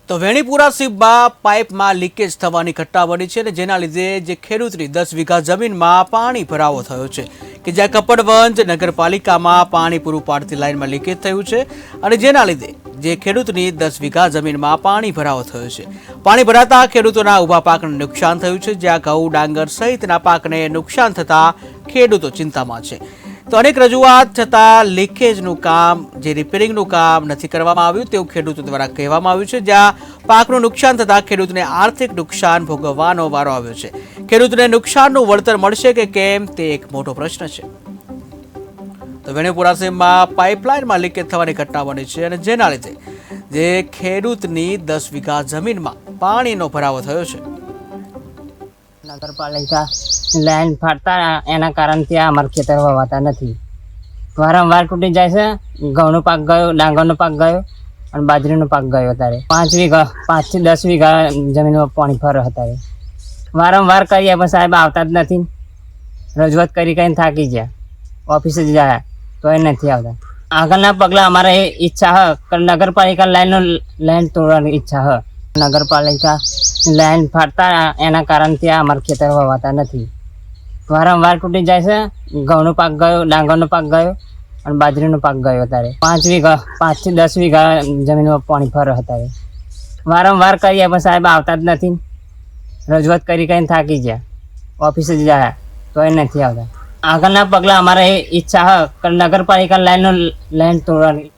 તો વેણીપુરા સીબમાં પાઇપમાં લીકેજ થવાની ઘટના બની છે અને જેના લીધે જે ખેડૂતની 10 વીઘા જમીનમાં પાણી ભરાવો થયો છે કે જ્યાં કપડવંજ નગરપાલિકામાં પાણી પૂરું પાડતી લાઇનમાં લીકેજ થયું છે અને જેના લીધે જે ખેડૂતની 10 વીઘા જમીનમાં પાણી ભરાવો થયો છે। પાણી ભરાતા ખેડૂતોના ઊભા પાકને નુકસાન થયું છે, જ્યાં ઘઉં, ડાંગર સહિતના પાકને નુકસાન થતા ખેડૂતો ચિંતામાં છે। તો અનેક રજૂઆત છતાં લીકેજનું કામ જે રિપેરિંગનું કામ નથી કરવામાં આવ્યું તેવું ખેડૂતો દ્વારા કહેવામાં આવ્યું છે, જ્યાં પાકનું નુકસાન થતાં ખેડૂતને આર્થિક નુકસાન ભોગવવાનો વારો આવ્યો છે। ખેડૂતને નુકસાનનું વળતર મળશે કે કેમ તે એક મોટો પ્રશ્ન છે। તો વેણીપુરા સીમમાં પાઇપલાઇનમાં લીકેજ થવાની ઘટના બની છે અને જેના લીધે જે ખેડૂતની 10 વીઘા જમીનમાં પાણીનો ભરાવો થયો છે। નગરપાલિકા લાઈન ફાટતા એના કારણથી અમારા ખેતર વાવતા નથી, વારંવાર તૂટી જાય છે। ઘઉંનો પાક ગયો, ડાંગરનો પાક ગયો અને બાજરીનો પાક ગયો। અત્યારે 5 થી 10 વીઘા જમીનમાં પાણી ફરે। અત્યારે વારંવાર કરીએ પણ સાહેબ આવતા જ નથી। રજૂઆત કરી કરીને થાકી ગયા, ઓફિસે જ જાય તો એ નથી આવતા। આગળના પગલાં અમારે એ ઈચ્છા હ નગરપાલિકા લાઈન તોડવાની ઈચ્છા હ। નગરપાલિકા લાઈન ફાટતા એના કારણથી અમારા ખેતર વાવતા નથી, વારંવાર તૂટી જાય છે। ઘઉંનો પાક ગયો, ડાંગરનો પાક ગયો અને બાજરીનો પાક ગયો। અત્યારે 5 થી 10 વીઘા જમીનમાં પાણી ફરે। અત્યારે વારંવાર કરીએ પણ સાહેબ આવતા જ નથી। રજૂઆત કરી કરીને થાકી ગયા, ઓફિસે જ જાય તો એ નથી આવતા। આગળના પગલાં અમારે એ ઈચ્છા હ નગરપાલિકા લાઈન તોડવાની